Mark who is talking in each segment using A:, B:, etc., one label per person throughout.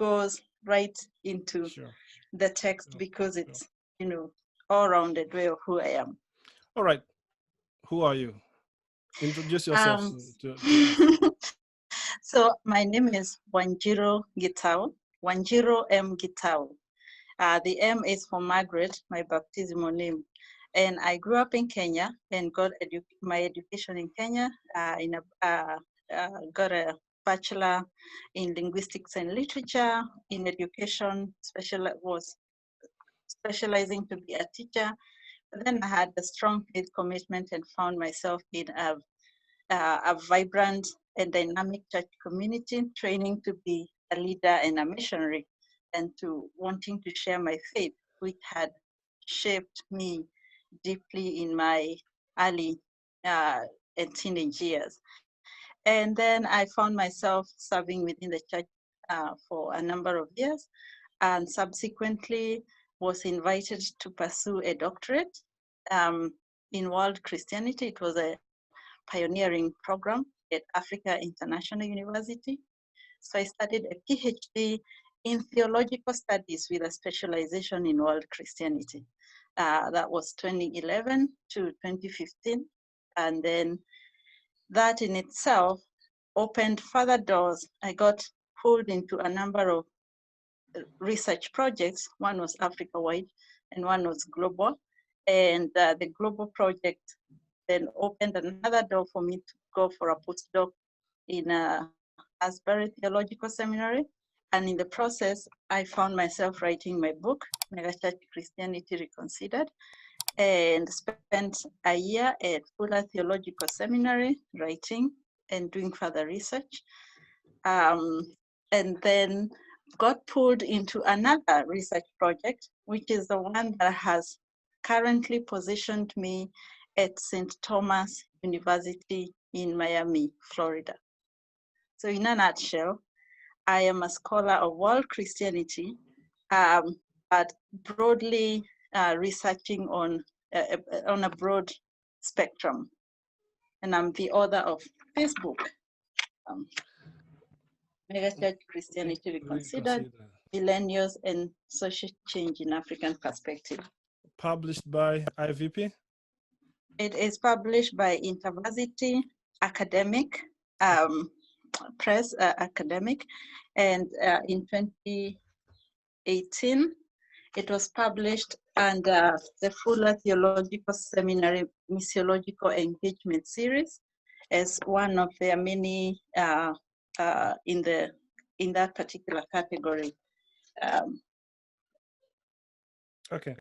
A: goes right into
B: Sure.
A: the text
B: Sure.
A: because
B: Sure.
A: it's, all-rounded way of who I am.
B: All right. Who are you? Introduce yourself
A: Um,
B: to us.
A: so my name is Wanjiru Gitau, Wanjiru M Gitau. The M is for Margaret, my baptismal name. And I grew up in Kenya and got my education in Kenya. Got a bachelor in linguistics and literature in education. Was specializing to be a teacher. But then I had a strong faith commitment and found myself in a vibrant and dynamic church community, training to be a leader and a missionary, and to wanting to share my faith, which had shaped me deeply in my early and teenage years. And then I found myself serving within the church for a number of years, and subsequently was invited to pursue a doctorate in world Christianity. It was a pioneering program at Africa International University. So I studied a PhD in theological studies with a specialization in world Christianity. That was 2011 to 2015. And then that in itself opened further doors. I got pulled into a number of research projects. One was Africa-wide and one was global. And the global project then opened another door for me to go for a postdoc in Asbury Theological Seminary. And in the process, I found myself writing my book, Megachurch Christianity Reconsidered, and spent a year at Fuller Theological Seminary writing and doing further research. And then got pulled into another research project, which is the one that has currently positioned me at St. Thomas University in Miami, Florida. So in a nutshell, I am a scholar of world Christianity, but broadly researching on a broad spectrum. And I'm the author of this book, um, Megachurch Christianity Reconsidered,
B: Reconsider.
A: Millennials and Social Change in African Perspective.
B: Published by IVP.
A: It is published by InterVarsity Academic um, Press Academic, and in 2018, it was published under the Fuller Theological Seminary Missiological Engagement Series as one of their many in that particular category.
B: Okay.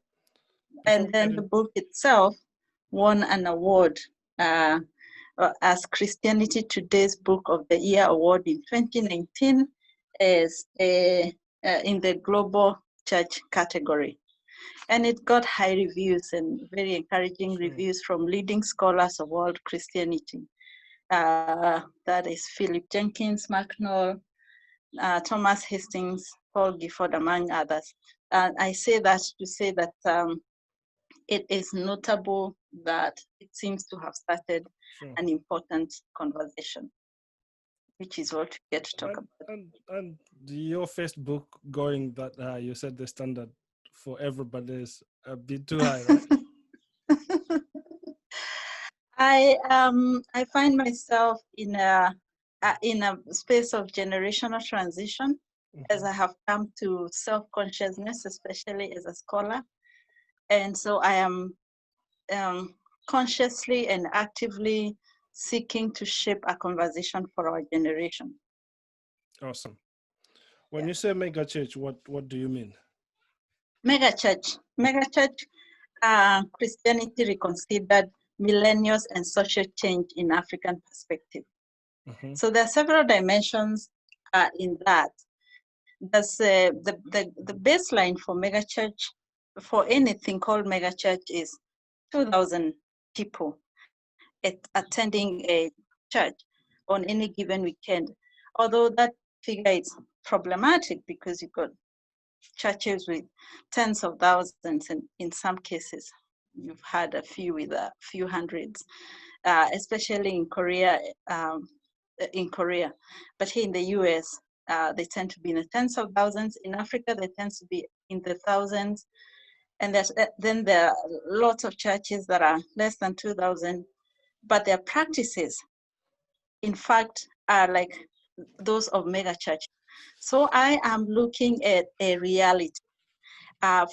B: Before
A: And
B: we get
A: then the
B: in,
A: book itself won an award as Christianity Today's Book of the Year Award in 2019 as in the Global Church category. And it got high reviews and very encouraging
B: sure.
A: reviews from leading scholars of world Christianity. That is Philip Jenkins, Mark Knoll, Thomas Hastings, Paul Gifford, among others. I say that to say that it is notable that it seems to have started
B: Sure.
A: an important conversation, which is what we get to talk about.
B: And your first book going that you set the standard for everybody is a bit too high, right?
A: I find myself in a space of generational transition as I have come to self-consciousness, especially as a scholar, and so I am consciously and actively seeking to shape a conversation for our generation.
B: Awesome. When
A: Yeah.
B: you say mega church, what do you mean?
A: Megachurch, Christianity Reconsidered, Millennials and Social Change in African Perspective.
B: Mm-hmm.
A: So there are several dimensions in that. There's the baseline for megachurch, for anything called megachurch, is 2,000 people attending a church on any given weekend. Although that figure is problematic because you've got churches with tens of thousands, and in some cases, you've had a few with a few hundreds, especially in Korea. But here in the US, They tend to be in the tens of thousands. In Africa, they tend to be in the thousands. And then there are lots of churches that are less than 2,000, but their practices, in fact, are like those of megachurch. So I am looking at a reality.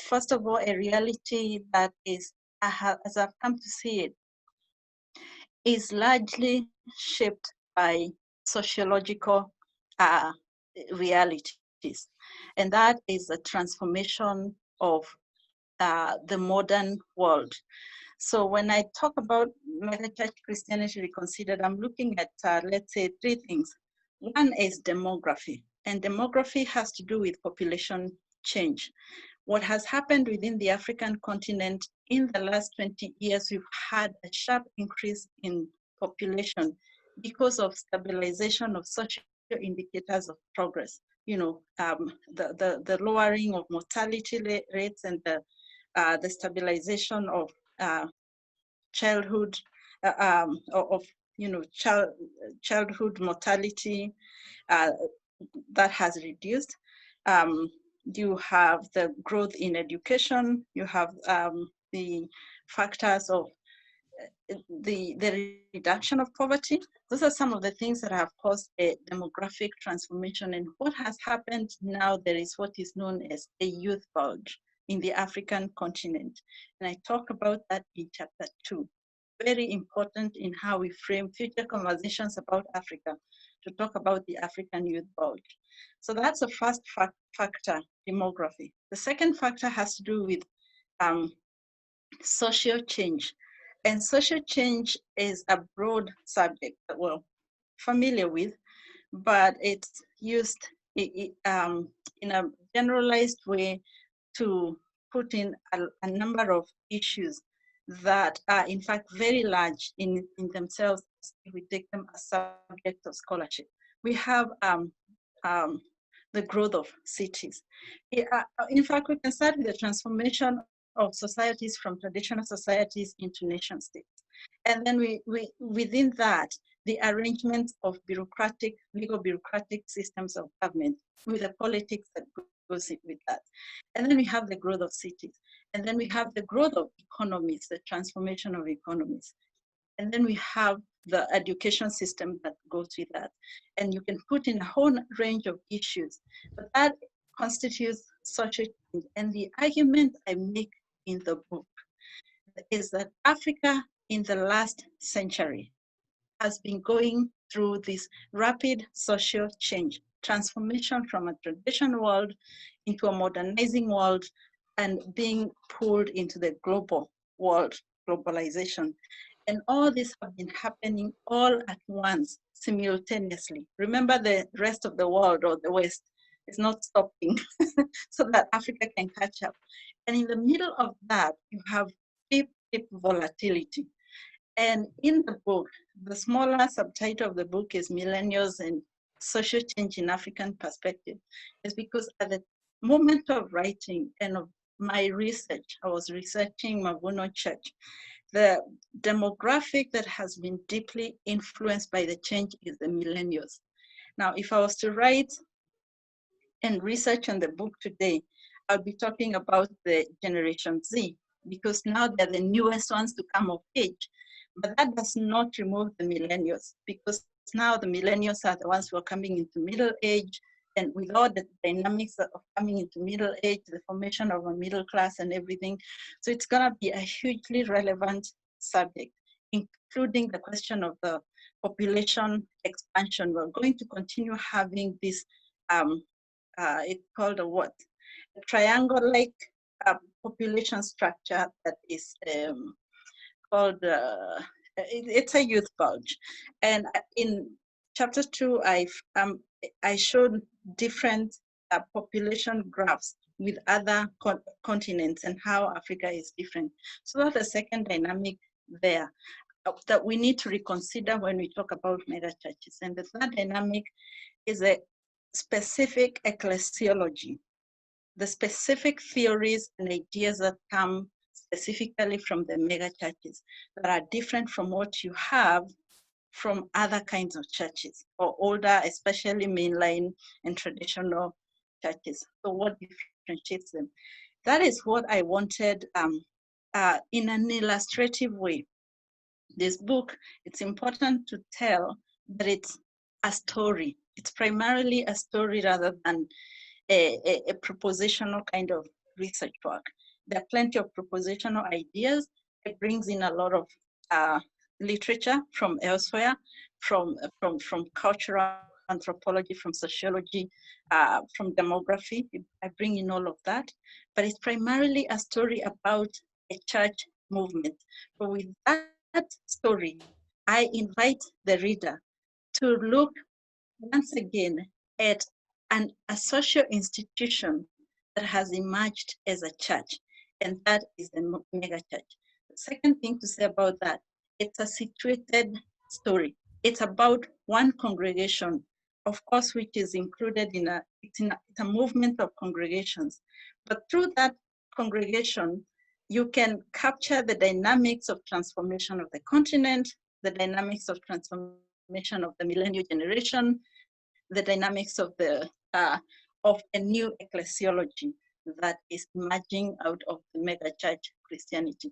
A: First of all, a reality that is, as I've come to see it, is largely shaped by sociological realities. And that is the transformation of the modern world. So when I talk about Megachurch Christianity Reconsidered, I'm looking at, let's say, three things. One is demography, and demography has to do with population change. What has happened within the African continent in the last 20 years, we've had a sharp increase in population because of stabilization of social indicators of progress. You know, the lowering of mortality rates and the stabilization of childhood, childhood mortality that has reduced. You have the growth in education. You have the factors of the reduction of poverty. Those are some of the things that have caused a demographic transformation. And what has happened now, there is what is known as a youth bulge in the African continent. And I talk about that in chapter 2. Very important in how we frame future conversations about Africa, to talk about the African youth bulge. So that's the first factor, demography. The second factor has to do with social change. And social change is a broad subject that we're familiar with, but it's used in a generalized way to put in a number of issues that are in fact very large in themselves if we take them as subject of scholarship. We have the growth of cities. In fact, we can start with the transformation of societies from traditional societies into nation states. And then we within that, the arrangement of legal bureaucratic systems of government with the politics that goes with that. And then we have the growth of cities. And then we have the growth of economies, the transformation of economies. And then we have the education system that goes with that. And you can put in a whole range of issues, but that constitutes social change. And the argument I make in the book is that Africa in the last century has been going through this rapid social change, transformation from a traditional world into a modernizing world and being pulled into the global world, globalization. And all this have been happening all at once, simultaneously. Remember, the rest of the world or the West is not stopping so that Africa can catch up. And in the middle of that, you have deep volatility. And in the book, the smaller subtitle of the book is Millennials and Social Change in African Perspective. It's because at the moment of writing and of my research, I was researching Maguna Church. The demographic that has been deeply influenced by the change is the millennials. Now, if I was to write and research on the book today, I'll be talking about the Generation Z, because now they're the newest ones to come of age. But that does not remove the millennials, because now the millennials are the ones who are coming into middle age, and with all the dynamics of coming into middle age, the formation of a middle class and everything. So it's gonna be a hugely relevant subject, including the question of the population expansion. We're going to continue having this, it's called a triangle-like population structure that is called, it's a youth bulge. And in chapter 2, I showed different population graphs with other continents and how Africa is different. So that's the second dynamic there that we need to reconsider when we talk about mega churches. And the third dynamic is a specific ecclesiology, the specific theories and ideas that come specifically from the mega churches that are different from what you have from other kinds of churches, or older, especially mainline and traditional churches. So what differentiates them? That is what I wanted in an illustrative way. This book, it's important to tell that it's a story. It's primarily a story rather than a propositional kind of research work. There are plenty of propositional ideas. It brings in a lot of literature from elsewhere, from cultural anthropology, from sociology, from demography. I bring in all of that, but it's primarily a story about a church movement. But with that story, I invite the reader to look once again at a social institution that has emerged as a church, and that is the megachurch. The second thing to say about that, it's a situated story. It's about one congregation, of course, which is included it's a movement of congregations. But through that congregation, you can capture the dynamics of transformation of the continent, the dynamics of transformation of the millennial generation, the dynamics of a new ecclesiology that is emerging out of the megachurch Christianity.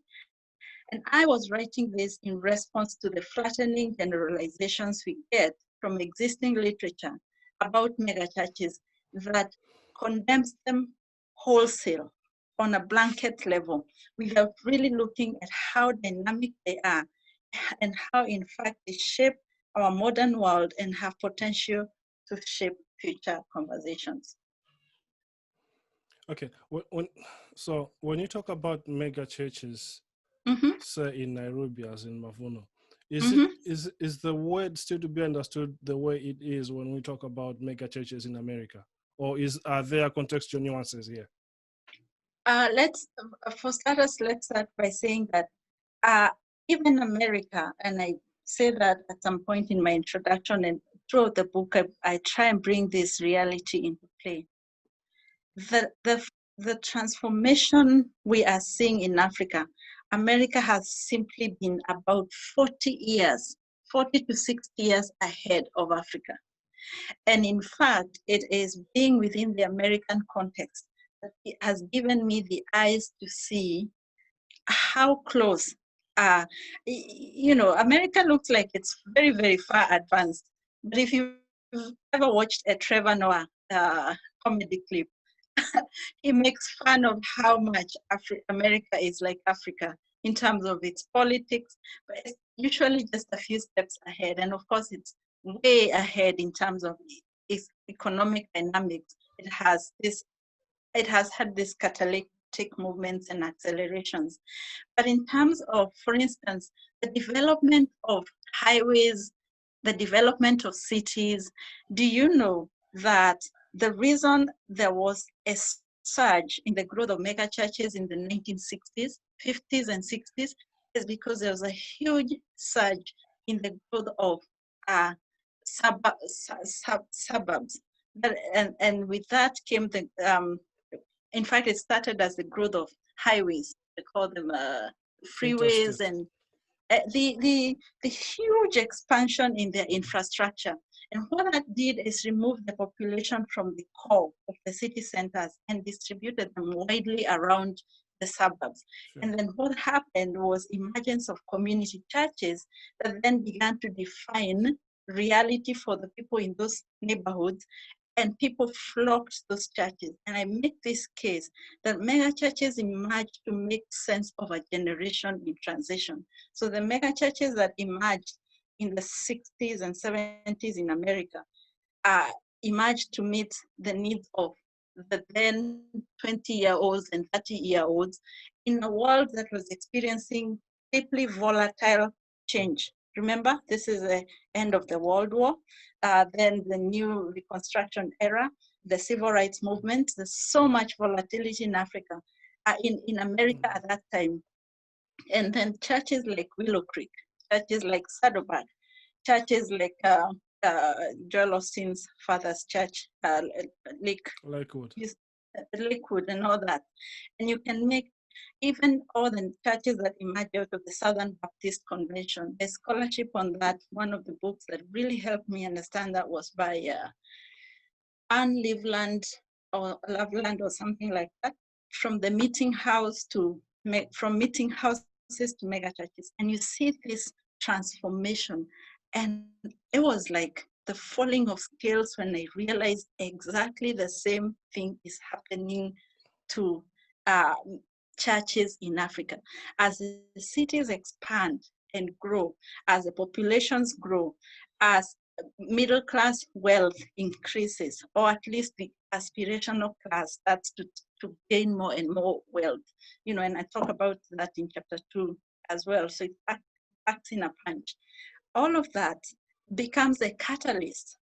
A: And I was writing this in response to the flattening generalizations we get from existing literature about megachurches that condemns them wholesale on a blanket level without really looking at how dynamic they are and how in fact they shape our modern world and have potential to shape future conversations.
B: Okay. So when you talk about mega churches, say in Nairobi as in Mavuno, is the word still to be understood the way it is when we talk about mega churches in America, or are there contextual nuances here?
A: For starters, let's start by saying that even America, and I say that at some point in my introduction and throughout the book, I try and bring this reality into play. The transformation we are seeing in Africa, America has simply been about 40 to 60 years ahead of Africa. And in fact, it is being within the American context that it has given me the eyes to see how close, America looks like it's very, very far advanced. But if you've ever watched a Trevor Noah comedy clip, he makes fun of how much America is like Africa in terms of its politics, but it's usually just a few steps ahead. And of course, it's way ahead in terms of its economic dynamics. It has had these catalytic movements and accelerations. But in terms of, for instance, the development of highways, the development of cities, do you know that the reason there was a surge in the growth of mega churches in the 1960s, 50s, and 60s is because there was a huge surge in the growth of suburbs. And with that came in fact, it started as the growth of highways. They call them freeways, and the huge expansion in their infrastructure. And what that did is remove the population from the core of the city centers and distributed them widely around the suburbs. Sure. And then what happened was emergence of community churches that then began to define reality for the people in those neighborhoods, and people flocked to those churches. And I make this case that mega churches emerged to make sense of a generation in transition. So the mega churches that emerged in the 60s and 70s in America emerged to meet the needs of the then 20-year-olds and 30-year-olds in a world that was experiencing deeply volatile change. Remember, this is the end of the World War, then the new Reconstruction era, the civil rights movement. There's so much volatility in Africa, in America at that time. And then churches like Willow Creek, churches like Saddleback, churches like Joel Osteen's father's church, Lakewood, and all that. And you can make even all the churches that emerged out of the Southern Baptist Convention. A scholarship on that, one of the books that really helped me understand that was by Anne Loveland or something like that, from the meeting house from meeting houses to mega churches. And you see this transformation. And it was like the falling of scales when I realized exactly the same thing is happening to churches in Africa. As the cities expand and grow, as the populations grow, as middle class wealth increases, or at least the aspirational class starts to gain more and more wealth, and I talk about that in chapter 2 as well. So it acts in a punch. All of that becomes a catalyst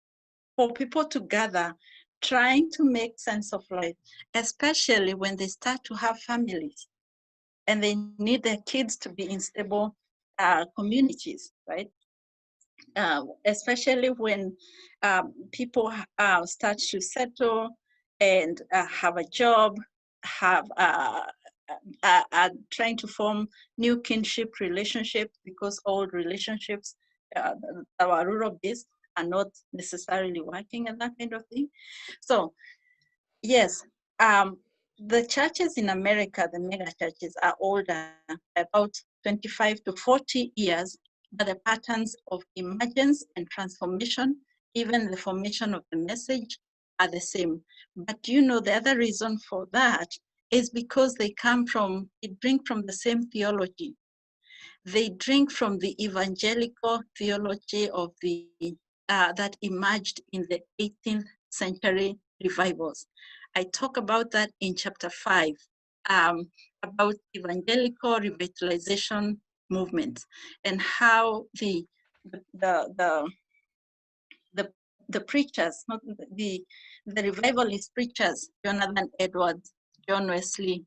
A: for people to gather, trying to make sense of life, especially when they start to have families and they need their kids to be in stable communities, right? Especially when people start to settle and have a job, are trying to form new kinship relationships, because old relationships that are rural-based are not necessarily working and that kind of thing. So yes, the churches in America, the mega churches, are older, about 25 to 40 years, but the patterns of emergence and transformation, even the formation of the message, are the same. But the other reason for that is because they drink from the same theology. They drink from the evangelical theology of that emerged in the 18th century revivals. I talk about that in chapter 5, about evangelical revitalization movements and how the preachers, not the revivalist preachers, Jonathan Edwards, John Wesley,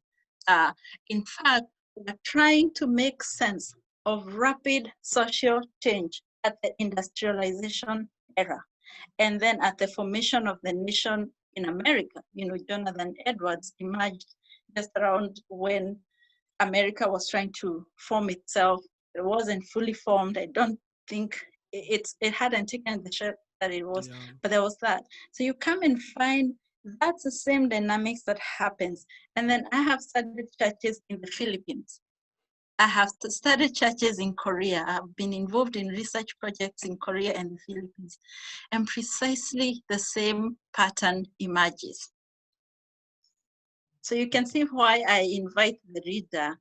A: in fact, were trying to make sense of rapid social change at the industrialization era. And then at the formation of the nation in America, Jonathan Edwards emerged just around when America was trying to form itself. It wasn't fully formed. I don't think it hadn't taken the shape that it was, but there was that. So you come and find that's the same dynamics that happens. And then I have studied churches in the Philippines. I have studied churches in Korea. I've been involved in research projects in Korea and the Philippines. And precisely the same pattern emerges. So you can see why I invite the reader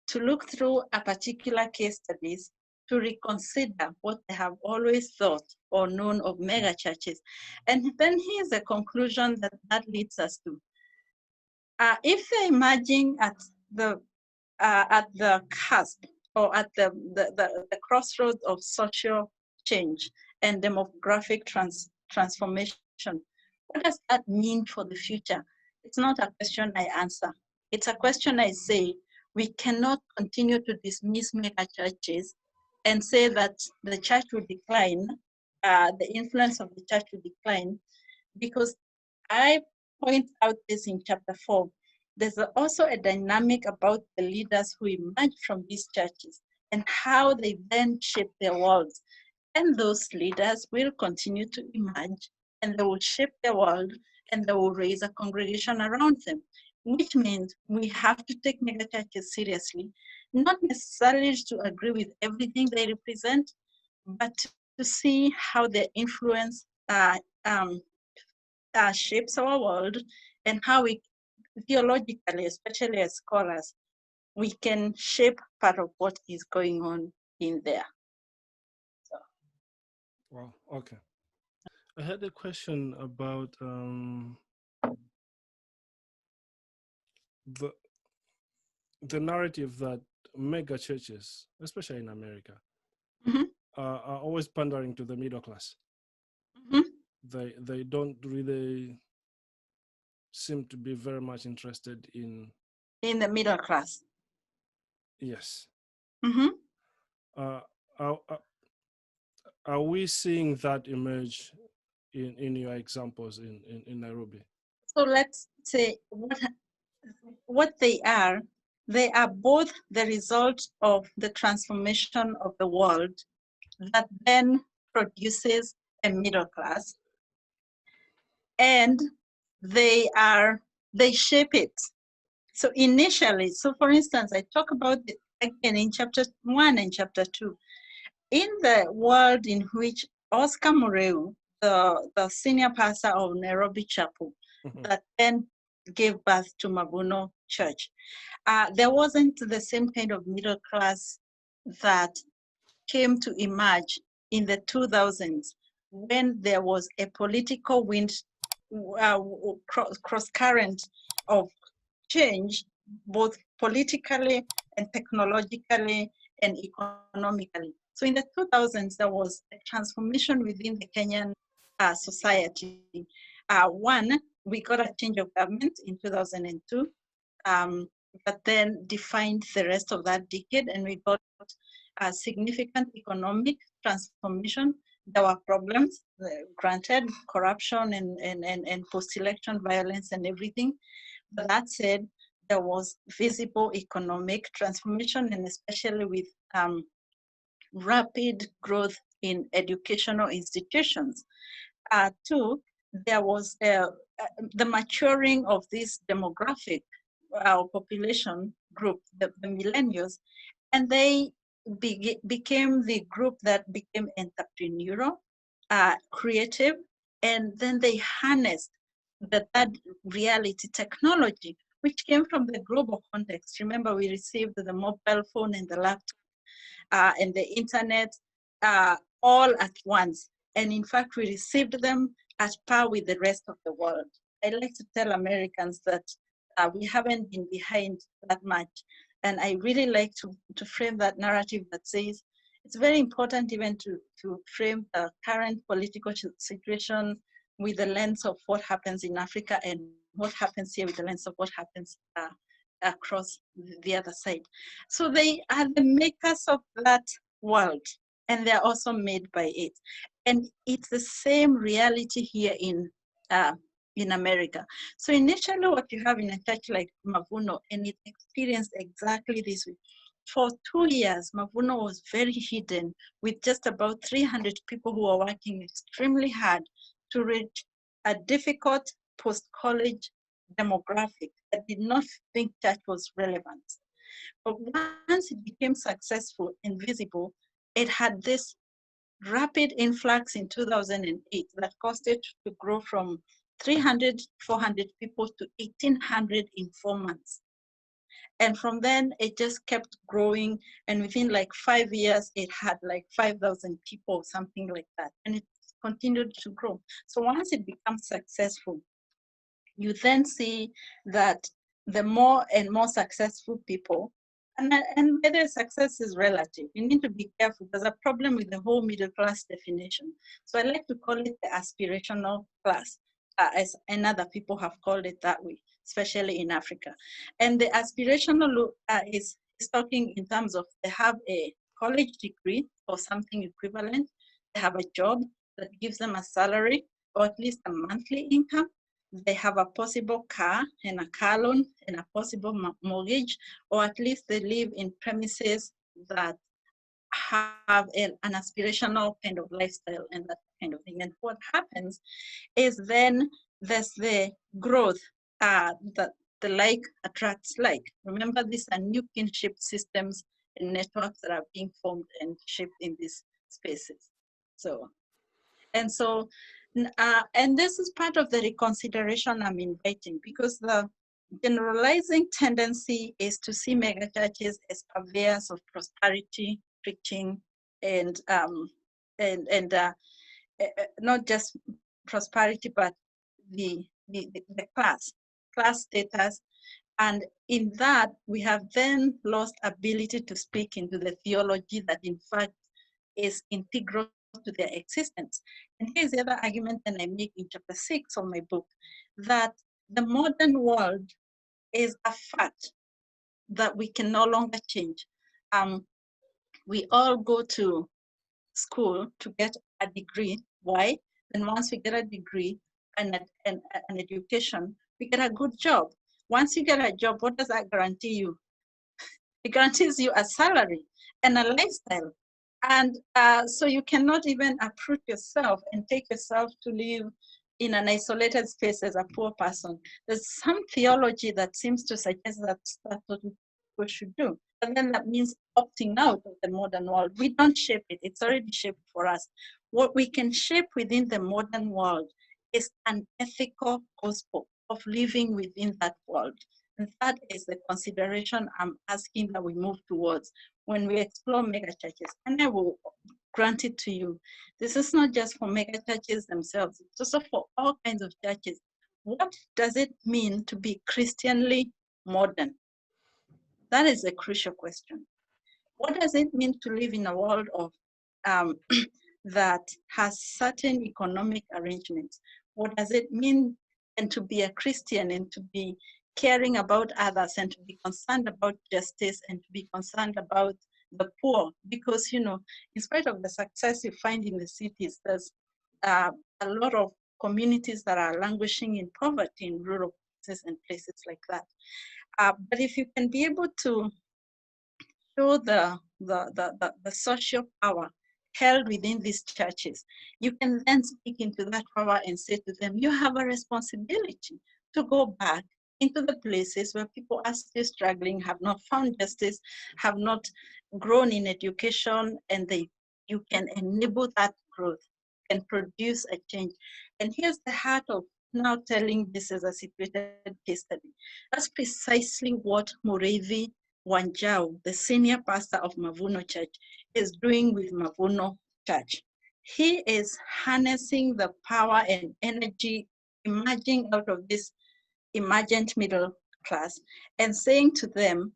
A: to look through a particular case studies to reconsider what they have always thought or known of mega churches. And then here's the conclusion that leads us to. If they're emerging at the cusp or at the crossroads of social change and demographic transformation, what does that mean for the future? It's not a question I answer. It's a question I say. We cannot continue to dismiss mega churches and say that the church will decline, the influence of the church will decline, because I point out this in chapter 4. There's also a dynamic about the leaders who emerge from these churches and how they then shape their world. And those leaders will continue to emerge, and they will shape their world, and they will raise a congregation around them, which means we have to take megachurches seriously, not necessarily to agree with everything they represent, but to see how their influence shapes our world, and how we theologically, especially as scholars, we can shape part of what is going on in there. So.
B: Wow, okay. I had a question about the narrative that mega churches, especially in America, are always pandering to the middle class. They don't really seem to be very much interested in
A: the middle class.
B: Yes. Are we seeing that emerge in your examples in Nairobi?
A: So let's say what they are they are both the result of the transformation of the world that then produces a middle class, and they shape it. So initially, so for instance, I talk about it again in chapter 1 and chapter 2. In the world in which Oscar Mureu, the senior pastor of Nairobi Chapel, that then gave birth to Maguna Church, there wasn't the same kind of middle class that came to emerge in the 2000s when there was a political wind, cross current of change, both politically and technologically and economically. So in the 2000s, there was a transformation within the Kenyan society. One, we got a change of government in 2002, that then defined the rest of that decade, and we got a significant economic transformation. There were problems, granted, corruption and post-election violence and everything. But that said, there was visible economic transformation, and especially with rapid growth in educational institutions. Two, there was the maturing of this demographic population group, the millennials, and they became the group that became entrepreneurial, creative, and then they harnessed the third reality technology, which came from the global context. Remember, we received the mobile phone and the laptop and the internet all at once. And in fact, we received them at par with the rest of the world. I like to tell Americans that we haven't been behind that much. And I really like to frame that narrative that says it's very important even to frame the current political situation with the lens of what happens in Africa and what happens here with the lens of what happens across the other side. So they are the makers of that world, and they're also made by it. And it's the same reality here in America. So initially what you have in a church like Mavuno, and it experienced exactly this way. For 2 years, Mavuno was very hidden with just about 300 people who were working extremely hard to reach a difficult post-college demographic that did not think church was relevant. But once it became successful and visible, it had this rapid influx in 2008 that caused it to grow from 300, 400 people to 1,800 in 4 months. And from then, it just kept growing. And within like 5 years, it had like 5,000 people, something like that. And it continued to grow. So once it becomes successful, you then see that the more and more successful people, and whether success is relative, you need to be careful. There's a problem with the whole middle class definition. So I like to call it the aspirational class, as and other people have called it that way, especially in Africa. And the aspirational is talking in terms of they have a college degree or something equivalent, they have a job that gives them a salary or at least a monthly income. They have a possible car and a car loan and a possible mortgage, or at least they live in premises that have an aspirational kind of lifestyle and that kind of thing. And what happens is then there's the growth that the like attracts like. Remember, these are new kinship systems and networks that are being formed and shaped in these spaces. And this is part of the reconsideration I'm inviting, because the generalizing tendency is to see megachurches as purveyors of prosperity, preaching, and not just prosperity, but the class status. And in that, we have then lost ability to speak into the theology that in fact is integral to their existence. And here's the other argument that I make in chapter 6 of my book, that the modern world is a fact that we can no longer change. We all go to school to get a degree. Why? And once we get a degree and an education, we get a good job. Once you get a job, what does that guarantee you? It guarantees you a salary and a lifestyle. And so you cannot even uproot yourself and take yourself to live in an isolated space as a poor person. There's some theology that seems to suggest that that's what people should do. And then that means opting out of the modern world. We don't shape it. It's already shaped for us. What we can shape within the modern world is an ethical gospel of living within that world. And that is the consideration I'm asking that we move towards when we explore megachurches. And I will grant it to you. This is not just for megachurches themselves, it's also for all kinds of churches. What does it mean to be Christianly modern? That is a crucial question. What does it mean to live in a world of that has certain economic arrangements? What does it mean and to be a Christian and to be caring about others and to be concerned about justice and to be concerned about the poor? Because, you know, in spite of the success you find in the cities, there's a lot of communities that are languishing in poverty in rural places and places like that. But if you can be able to show the social power held within these churches, you can then speak into that power and say to them, you have a responsibility to go back into the places where people are still struggling, have not found justice, have not grown in education, and you can enable that growth and produce a change. And here's the heart of now telling this as a situated case study. That's precisely what Mureithi Wanjiru, the senior pastor of Mavuno Church, is doing with Mavuno Church. He is harnessing the power and energy emerging out of this emergent middle class and saying to them,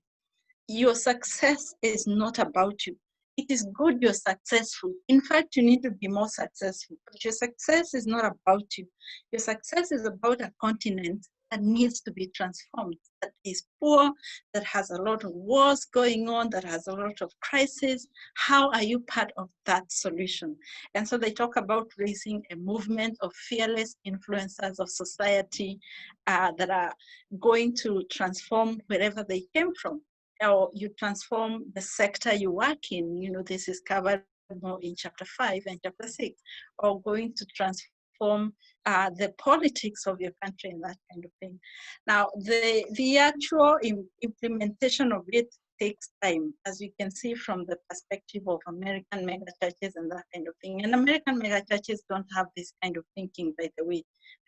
A: your success is not about you. It is good you're successful. In fact, you need to be more successful. But your success is not about you. Your success is about a continent that needs to be transformed, that is poor, that has a lot of wars going on, that has a lot of crises. How are you part of that solution? And so they talk about raising a movement of fearless influencers of society that are going to transform wherever they came from. Or you transform the sector you work in. You know, this is covered more in chapter 5 and chapter 6, or going to transform the politics of your country and that kind of thing. Now, the actual implementation of it takes time, as you can see from the perspective of American megachurches and that kind of thing. And American megachurches don't have this kind of thinking, by the way.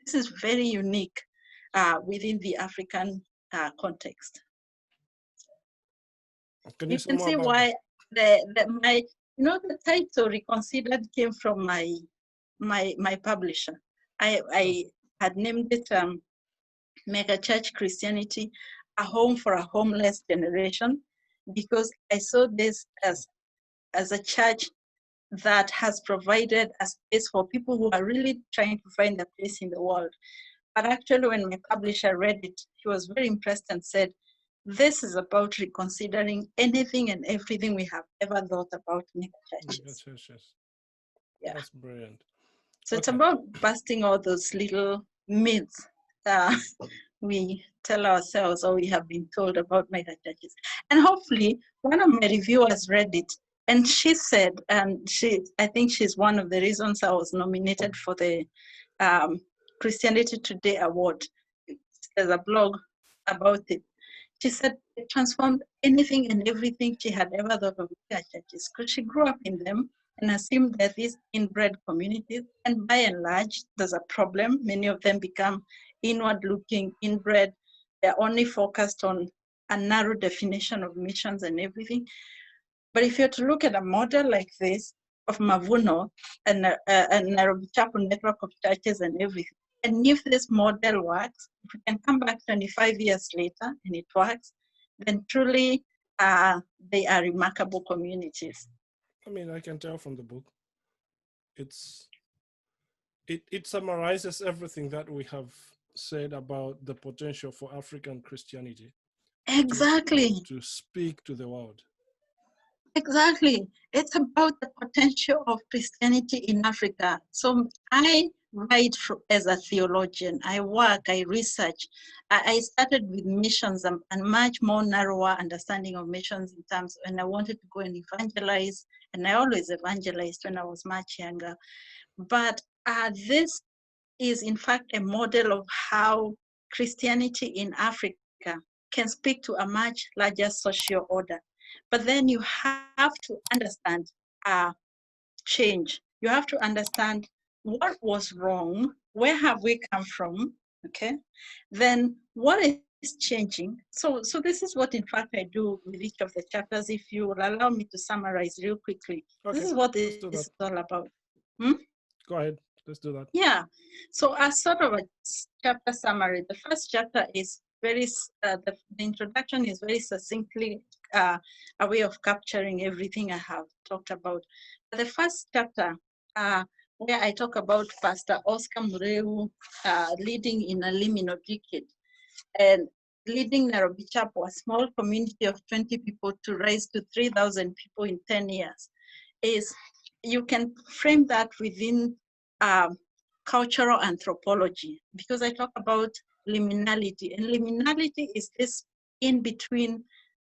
A: This is very unique within the African context. You can see why the title Reconsidered came from my publisher. I had named it Megachurch Christianity, a home for a homeless generation, because I saw this as a church that has provided a space for people who are really trying to find a place in the world. But actually, when my publisher read it, she was very impressed and said, this is about reconsidering anything and everything we have ever thought about megachurches.
B: Yeah. That's brilliant.
A: So it's about busting all those little myths that we tell ourselves or we have been told about megachurches. And hopefully, one of my reviewers read it, and she said, I think she's one of the reasons I was nominated for the Christianity Today Award. There's a blog about it. She said it transformed anything and everything she had ever thought of churches, because she grew up in them and assumed that these inbred communities, and by and large, there's a problem. Many of them become inward-looking, inbred. They're only focused on a narrow definition of missions and everything. But if you're to look at a model like this of Mavuno and a Nairobi Chapel network of churches and everything, and if this model works, if we can come back 25 years later and it works, then truly they are remarkable communities.
B: I mean, I can tell from the book. It summarizes everything that we have said about the potential for African Christianity.
A: Exactly.
B: To speak to the world.
A: Exactly. It's about the potential of Christianity in Africa. So I write as a theologian. I work, I research. I started with missions and much more narrower understanding of missions in terms, and I wanted to go and evangelize, and I always evangelized when I was much younger. But this is in fact a model of how Christianity in Africa can speak to a much larger social order. But then you have to understand change. You have to understand what was wrong, where have we come from, okay? Then what is changing? So this is what in fact I do with each of the chapters. If you will allow me to summarize real quickly,
B: Okay,
A: this is what this is all about.
B: Go ahead, let's do that.
A: Yeah, so as sort of a chapter summary, the first chapter is very, the introduction is very succinctly a way of capturing everything I have talked about. The first chapter, where I talk about Pastor Oscar Mureu leading in a liminal decade and leading Nairobi Chapel, a small community of 20 people, to rise to 3,000 people in 10 years, is you can frame that within cultural anthropology, because I talk about liminality, and liminality is this in-between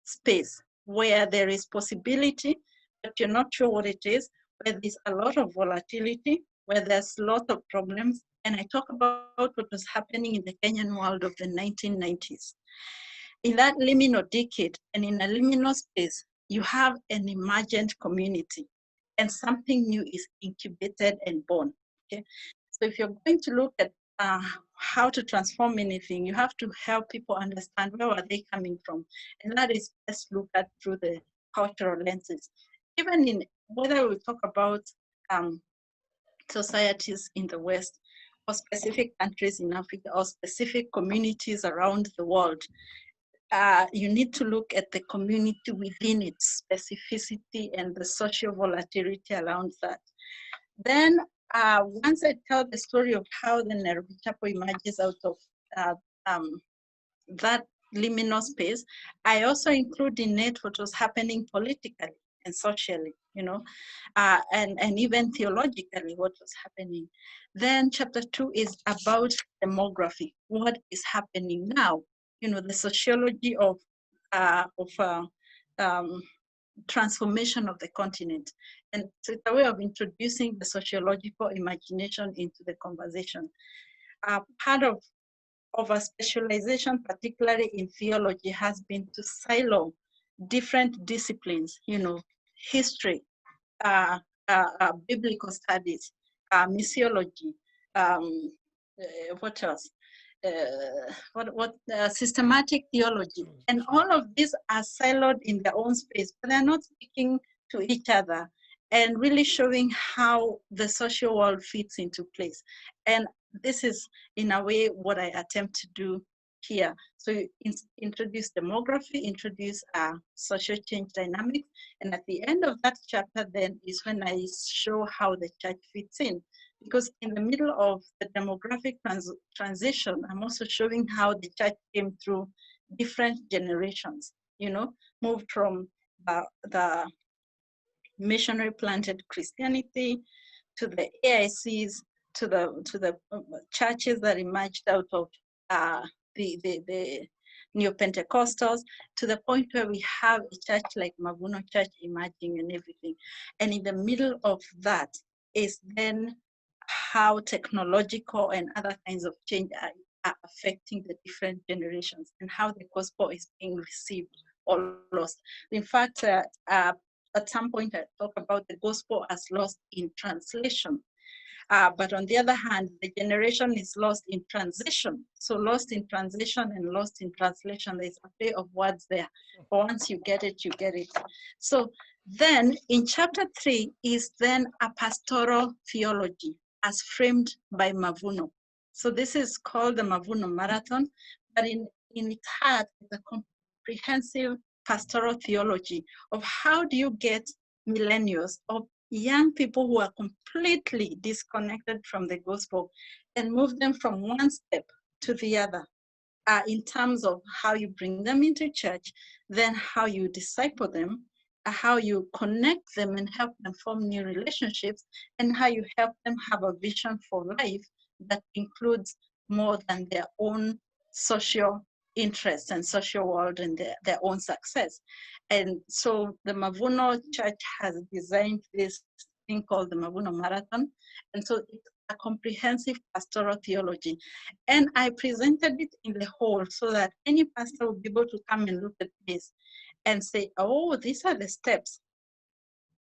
A: space where there is possibility, but you're not sure what it is, where there's a lot of volatility, where there's a lot of problems. And I talk about what was happening in the Kenyan world of the 1990s. In that liminal decade and in a liminal space, you have an emergent community and something new is incubated and born. Okay? So if you're going to look at how to transform anything, you have to help people understand where are they coming from. And that is best looked at through the cultural lenses. Even in whether we talk about societies in the West or specific countries in Africa or specific communities around the world, you need to look at the community within its specificity and the social volatility around that. Then once I tell the story of how the Nairobi Chapel emerges out of that liminal space, I also include in it what was happening politically and socially, you know, and even theologically what was happening. Then chapter 2 is about demography, what is happening now, you know, the sociology of transformation of the continent. And so it's a way of introducing the sociological imagination into the conversation. Part of a specialization, particularly in theology, has been to silo different disciplines, you know, history, biblical studies, missiology, what else? Systematic theology. And all of these are siloed in their own space, but they're not speaking to each other and really showing how the social world fits into place. And this is, in a way, what I attempt to do here. So introduce demography, introduce social change dynamics, and at the end of that chapter then is when I show how the church fits in. Because in the middle of the demographic transition, I'm also showing how the church came through different generations, you know, moved from the missionary planted Christianity to the AICs, to the churches that emerged out of the Neo-Pentecostals, to the point where we have a church like Maguna Church emerging and everything. And in the middle of that is then how technological and other kinds of change are affecting the different generations and how the gospel is being received or lost. In fact, at some point I talk about the gospel as lost in translation. But on the other hand, the generation is lost in transition. So lost in transition and lost in translation, there's a play of words there. But once you get it, you get it. So then in chapter 3 is then a pastoral theology as framed by Maguna. So this is called the Maguna Marathon, but in its heart, it's a comprehensive pastoral theology of how do you get millennials or young people who are completely disconnected from the gospel and move them from one step to the other in terms of how you bring them into church, then how you disciple them, how you connect them and help them form new relationships, and how you help them have a vision for life that includes more than their own social interests and social world and their own success. And so the Mavuno Church has designed this thing called the Maguna Marathon. And so it's a comprehensive pastoral theology. And I presented it in the whole so that any pastor will be able to come and look at this and say, oh, these are the steps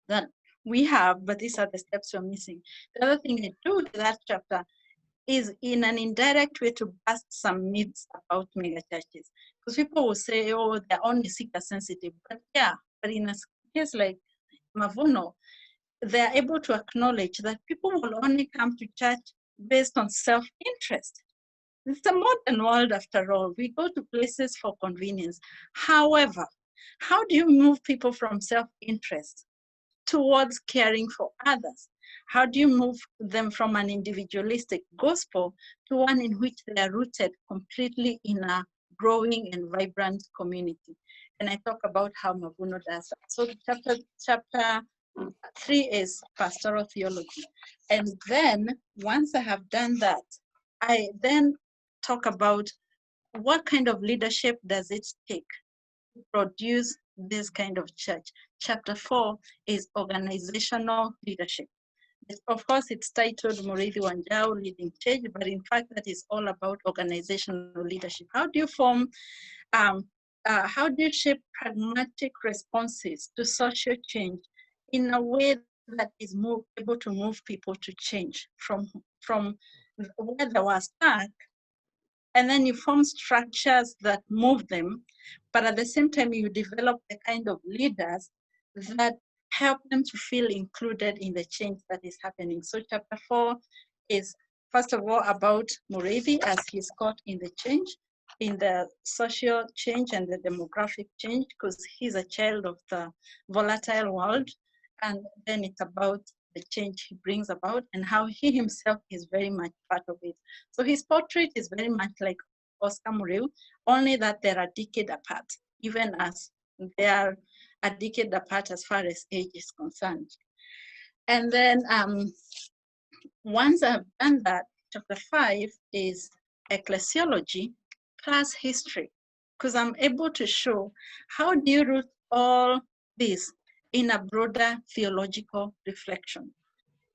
A: that we have, but these are the steps we're missing. The other thing I do with that chapter is in an indirect way to bust some myths about megachurches. Because people will say, oh, they're only seeker sensitive. But yeah, but in a case like Mavuno, they're able to acknowledge that people will only come to church based on self-interest. It's a modern world after all. We go to places for convenience. However, how do you move people from self-interest towards caring for others? How do you move them from an individualistic gospel to one in which they are rooted completely in a growing and vibrant community? And I talk about how Mavuno does that. So chapter 3 is pastoral theology. And then once I have done that, I then talk about what kind of leadership does it take to produce this kind of church. Chapter 4 is organizational leadership. Of course, it's titled Murithi Wanjiru Leading Change, but in fact, that is all about organizational leadership. How do you form, how do you shape pragmatic responses to social change in a way that is able to move people to change from where they were stuck, and then you form structures that move them, but at the same time you develop the kind of leaders that help them to feel included in the change that is happening. So chapter 4 is first of all about Murithi as he's caught in the change, in the social change and the demographic change, because he's a child of the volatile world. And then it's about the change he brings about and how he himself is very much part of it. So his portrait is very much like Oscar Muriu, only that they're a decade apart, even as they are a decade apart as far as age is concerned. And then once I've done that, chapter 5 is ecclesiology plus history, because I'm able to show how do you root all this in a broader theological reflection.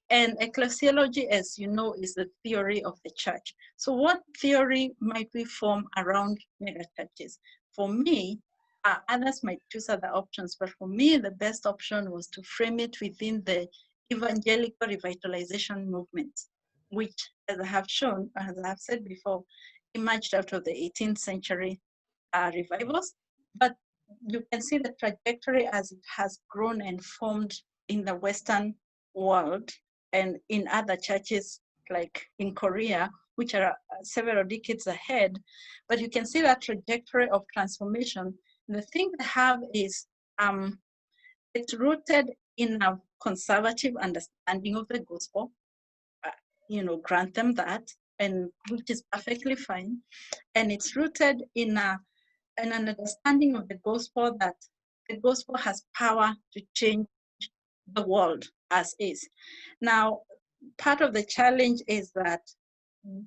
A: And ecclesiology, as you know, is the theory of the church. So what theory might we form around megachurches? For me, others might choose other options, but for me, the best option was to frame it within the evangelical revitalization movement, which, as I have shown, as I have said before, emerged out of the 18th century revivals. But you can see the trajectory as it has grown and formed in the Western world and in other churches like in Korea, which are several decades ahead. But you can see that trajectory of transformation. The thing they have is it's rooted in a conservative understanding of the gospel. Grant them that, and which is perfectly fine. And it's rooted in an understanding of the gospel that the gospel has power to change the world as is. Now, part of the challenge is that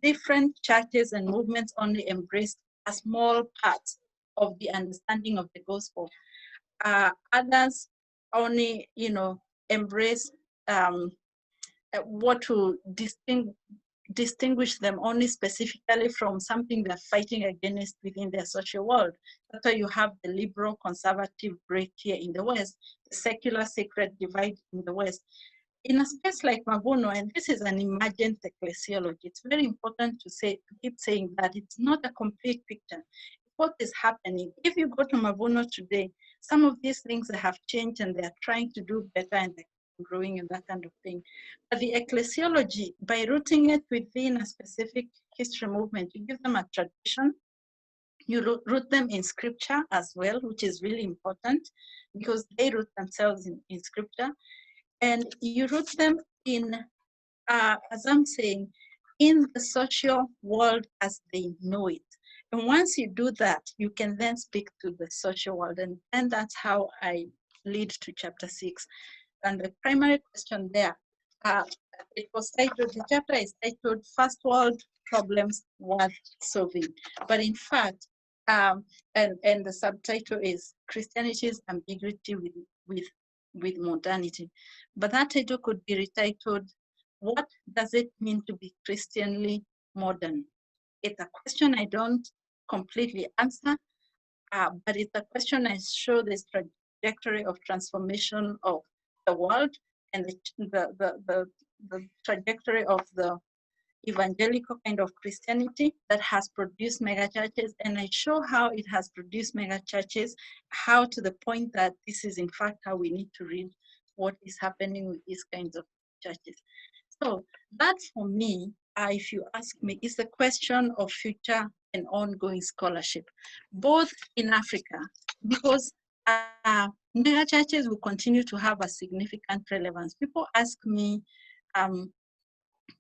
A: different churches and movements only embrace a small part of the understanding of the gospel. Others only, embrace what to distinguish them only specifically from something they're fighting against within their social world. That's why you have the liberal conservative break here in the West, the secular sacred divide in the West. In a space like Mavuno, and this is an emergent ecclesiology, it's very important to keep saying that it's not a complete picture. What is happening? If you go to Mavuno today, some of these things have changed and they're trying to do better and they're growing and that kind of thing. But the ecclesiology, by rooting it within a specific history movement, you give them a tradition, you root them in scripture as well, which is really important because they root themselves in scripture. And you root them in, as I'm saying, in the social world as they know it. And once you do that, you can then speak to the social world. And that's how I lead to chapter 6. And the primary question there, it was titled, the chapter is titled First World Problems Worth Solving. But in fact, and the subtitle is Christianity's Ambiguity with Modernity. But that title could be retitled, What Does It Mean to Be Christianly Modern? It's a question I don't completely answer, but it's a question I show this trajectory of transformation of the world and the trajectory of the evangelical kind of Christianity that has produced megachurches, and I show how it has produced megachurches, how to the point that this is in fact how we need to read what is happening with these kinds of churches. So that for me, if you ask me, is the question of future and ongoing scholarship, both in Africa, because megachurches will continue to have a significant relevance. People ask me,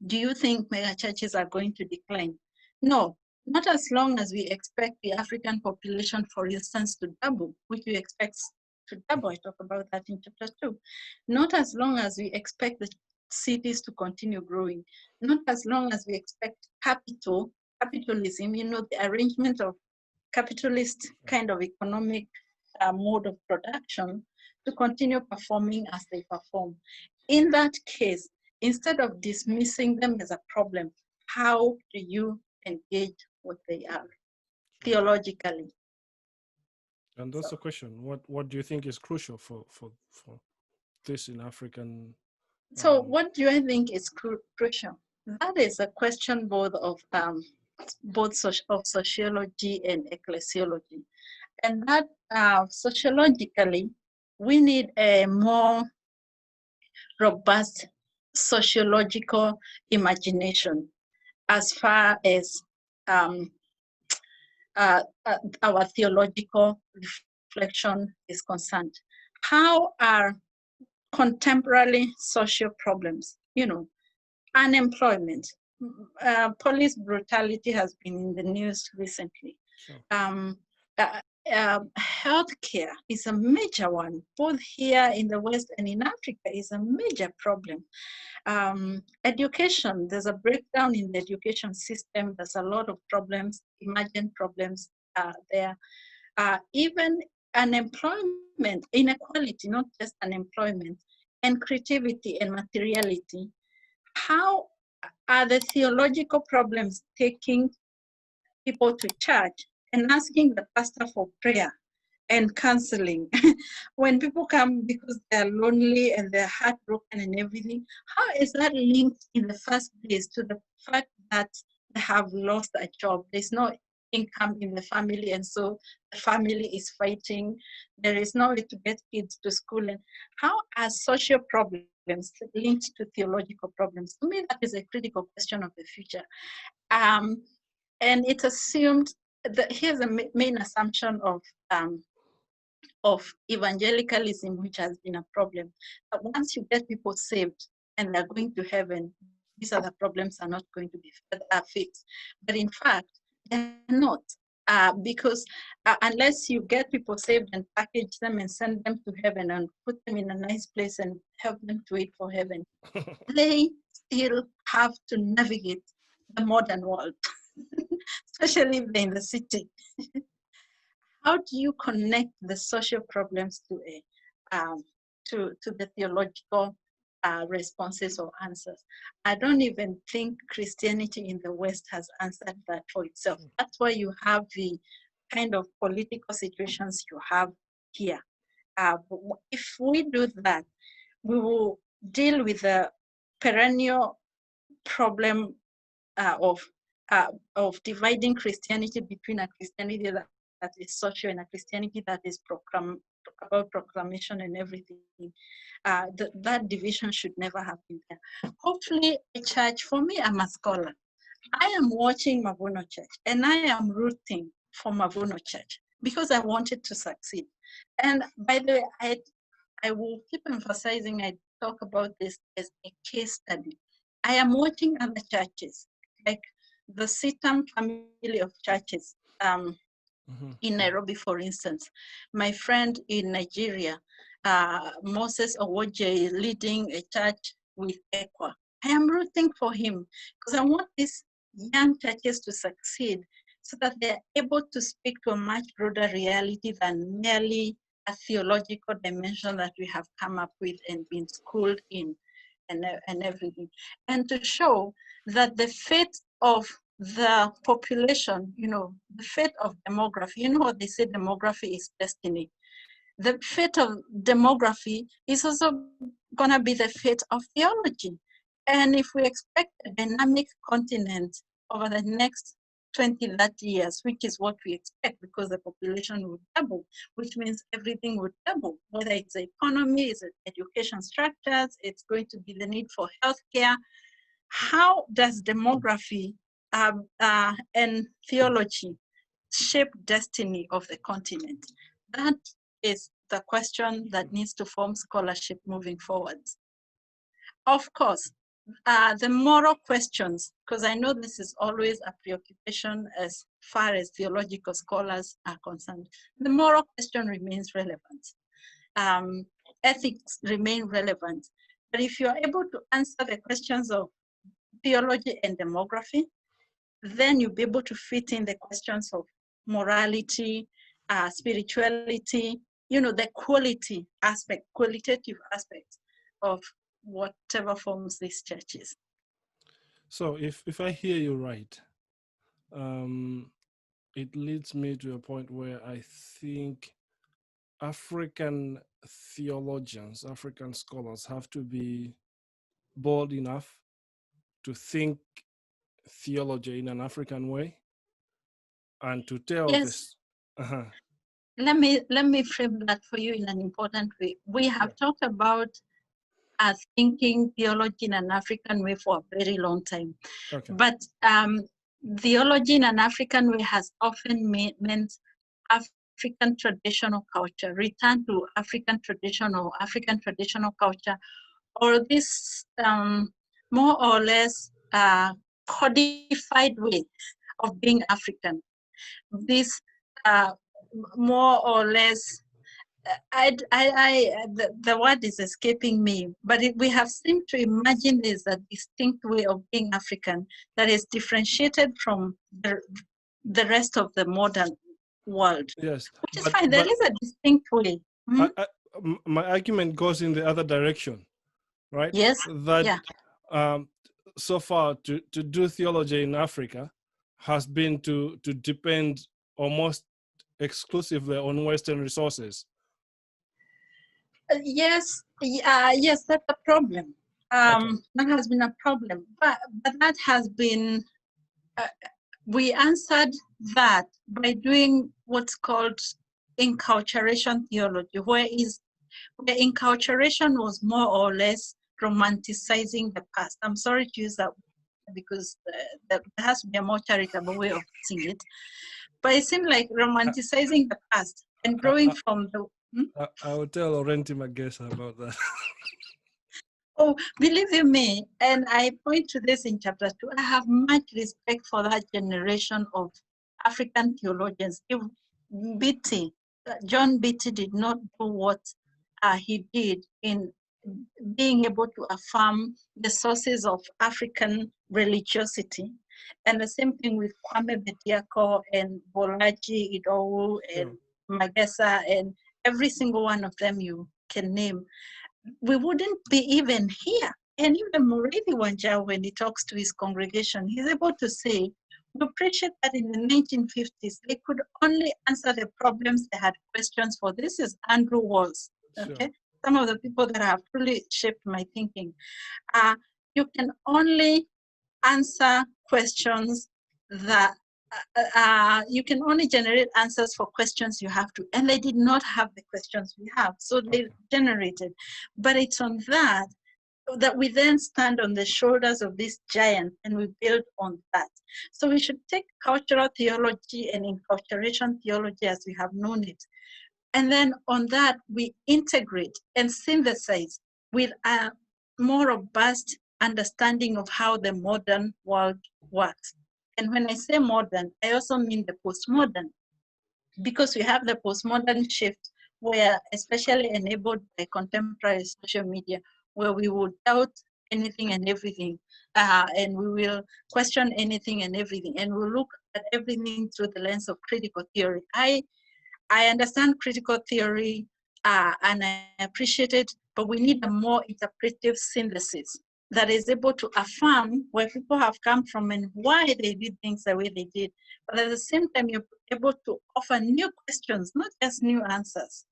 A: do you think megachurches are going to decline? No, not as long as we expect the African population, for instance, to double, which we expect to double. I talk about that in chapter 2. Not as long as we expect the cities to continue growing. Not as long as we expect capitalism, the arrangement of capitalist kind of economic mode of production to continue performing as they perform. In that case, instead of dismissing them as a problem, how do you engage what they are theologically?
B: And that's the question. What do you think is crucial for this in African?
A: So what do I think is crucial? That is a question both of sociology and ecclesiology. And that sociologically, we need a more robust sociological imagination as far as our theological reflection is concerned. How are contemporary social problems, unemployment, police brutality has been in the news recently.
B: Sure.
A: Healthcare is a major one, both here in the West and in Africa is a major problem. Education, there's a breakdown in the education system. There's a lot of problems, emergent problems there. Even unemployment, inequality, not just unemployment, and creativity and materiality. How are the theological problems taking people to church and asking the pastor for prayer and counseling? When people come because they're lonely and they're heartbroken and everything, how is that linked in the first place to the fact that they have lost a job? There's no income in the family, and so the family is fighting. There is no way to get kids to school. And how are social problems linked to theological problems? To me, that is a critical question of the future. And it's assumed that here's a main assumption of evangelicalism, which has been a problem. But once you get people saved and they're going to heaven, these other problems are not going to be fixed. But in fact, they're not. Because unless you get people saved and package them and send them to heaven and put them in a nice place and help them to wait for heaven, they still have to navigate the modern world, especially if they're in the city. How do you connect the social problems to the theological responses or answers? I don't even think Christianity in the West has answered that for itself. That's why you have the kind of political situations you have here. If we do that, we will deal with the perennial problem of dividing Christianity between a Christianity that is social and a Christianity that is about proclamation and everything. That division should never have been there. Hopefully, a church, for me, I'm a scholar. I am watching Maguna Church and I am rooting for Maguna Church because I wanted to succeed. And by the way, I will keep emphasizing, I talk about this as a case study. I am watching other churches, like the Sitam family of churches in Nairobi, for instance. My friend in Nigeria, Moses Owoje leading a church with ECWA. I am rooting for him because I want these young churches to succeed so that they're able to speak to a much broader reality than merely a theological dimension that we have come up with and been schooled in and everything. And to show that the fate of the population, the fate of demography, what they say, demography is destiny. The fate of demography is also going to be the fate of theology. And if we expect a dynamic continent over the next 20, 30 years, which is what we expect because the population will double, which means everything will double, whether it's the economy, it's education structures, it's going to be the need for healthcare. How does demography and theology shape destiny of the continent? That is the question that needs to form scholarship moving forward. Of course, the moral questions, because I know this is always a preoccupation as far as theological scholars are concerned. The moral question remains relevant. Ethics remain relevant. But if you're able to answer the questions of theology and demography, then you'll be able to fit in the questions of morality, spirituality, the qualitative aspect of whatever forms these churches.
B: So if I hear you right, it leads me to a point where I think African theologians, African scholars have to be bold enough to think theology in an African way and to tell this.
A: Let me frame that for you in an important way. We have talked about thinking theology in an African way for a very long time. Okay. But theology in an African way has often meant African traditional culture, return to African traditional culture, or this more or less codified way of being African. This more or less, the word is escaping me, but we have seemed to imagine this a distinct way of being African that is differentiated from the rest of the modern world.
B: Yes,
A: which is fine. There is a distinct way.
B: My argument goes in the other direction, right?
A: Yes.
B: That so far to do theology in Africa has been to depend almost exclusively on Western resources.
A: Yes, that's a problem. That has been a problem, but that has been, we answered that by doing what's called enculturation theology, where enculturation was more or less romanticizing the past. I'm sorry to use that because there has to be a more charitable way of saying it, but it seemed like romanticizing the past and growing from the...
B: I will tell Laurenti Magesa about that.
A: Oh, believe you me, and I point to this in chapter 2, I have much respect for that generation of African theologians. If John Beatty did not do what he did in being able to affirm the sources of African religiosity, and the same thing with Kwame Bediako and Bolaji Idowu and Magesa and every single one of them you can name, we wouldn't be even here. And even Murithi Wanjiru, when he talks to his congregation, he's able to say, we appreciate that in the 1950s, they could only answer the problems they had questions for. This is Andrew Walls, okay? Sure. Some of the people that have really shaped my thinking. You can only answer questions that you can only generate answers for questions you have to, and they did not have the questions we have, so they generated. But it's on that we then stand on the shoulders of this giant and we build on that. So we should take cultural theology and enculturation theology as we have known it, and then on that we integrate and synthesize with a more robust understanding of how the modern world works. And when I say modern, I also mean the postmodern, because we have the postmodern shift were especially enabled by contemporary social media, where we would doubt anything and everything, and we will question anything and everything, and we'll look at everything through the lens of critical theory. I understand critical theory and I appreciate it, but we need a more interpretive synthesis that is able to affirm where people have come from and why they did things the way they did. But at the same time, you're able to offer new questions, not just new answers.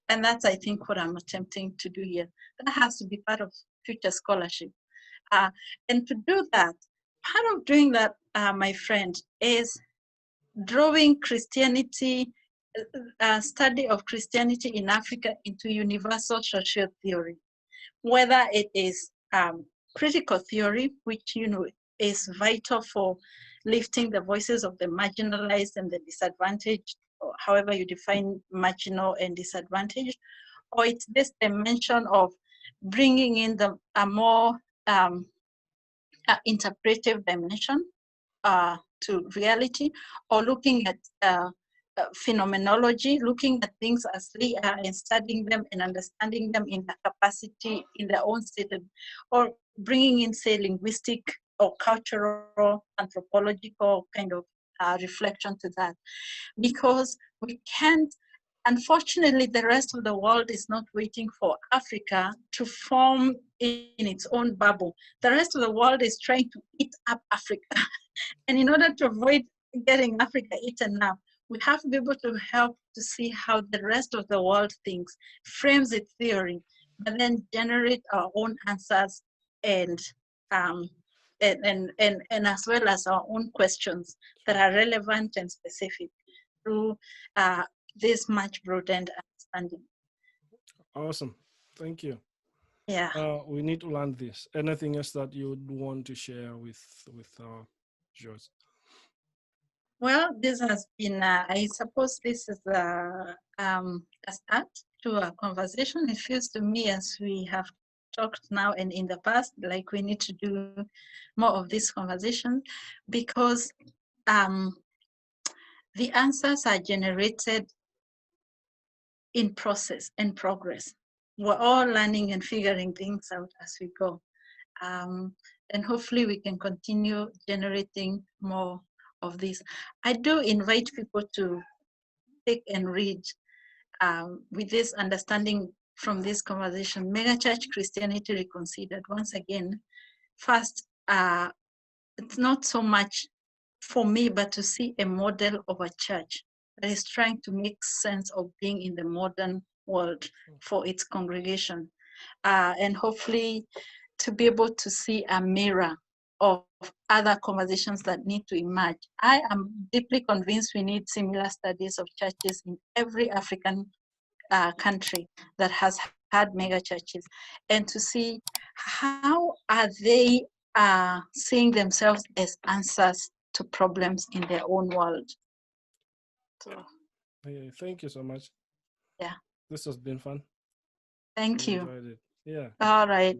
A: And that's, I think, what I'm attempting to do here. That has to be part of future scholarship. And to do that, part of doing that, my friend, is drawing Christianity, study of Christianity in Africa into universal social theory, whether it is critical theory, which is vital for lifting the voices of the marginalized and the disadvantaged, or however you define marginal and disadvantaged, or it's this dimension of bringing in a more interpretive dimension to reality, or looking at phenomenology, looking at things as they are and studying them and understanding them in their capacity, in their own state, or bringing in, say, linguistic or cultural, anthropological kind of reflection to that. Because we can't, unfortunately, the rest of the world is not waiting for Africa to form in its own bubble. The rest of the world is trying to eat up Africa. And in order to avoid getting Africa eaten up, we have to be able to help to see how the rest of the world thinks, frames its theory, but then generate our own answers and as well as our own questions that are relevant and specific through this much broadened understanding.
B: Awesome. Thank you.
A: Yeah.
B: We need to learn this. Anything else that you would want to share with our viewers?
A: Well, this has been, I suppose this is a start to a conversation. It feels to me, as we have talked now and in the past, like we need to do more of this conversation, because the answers are generated in process and progress. We're all learning and figuring things out as we go. And hopefully we can continue generating more of this. I do invite people to take and read with this understanding from this conversation, Megachurch Christianity Reconsidered. Once again, first, it's not so much for me, but to see a model of a church that is trying to make sense of being in the modern world for its congregation. And hopefully to be able to see a mirror of other conversations that need to emerge. I am deeply convinced we need similar studies of churches in every African country that has had mega churches, and to see how are they seeing themselves as answers to problems in their own world. So,
B: yeah, thank you so much.
A: Yeah.
B: This has been fun.
A: Thank you.
B: Enjoyed it. Yeah.
A: All right.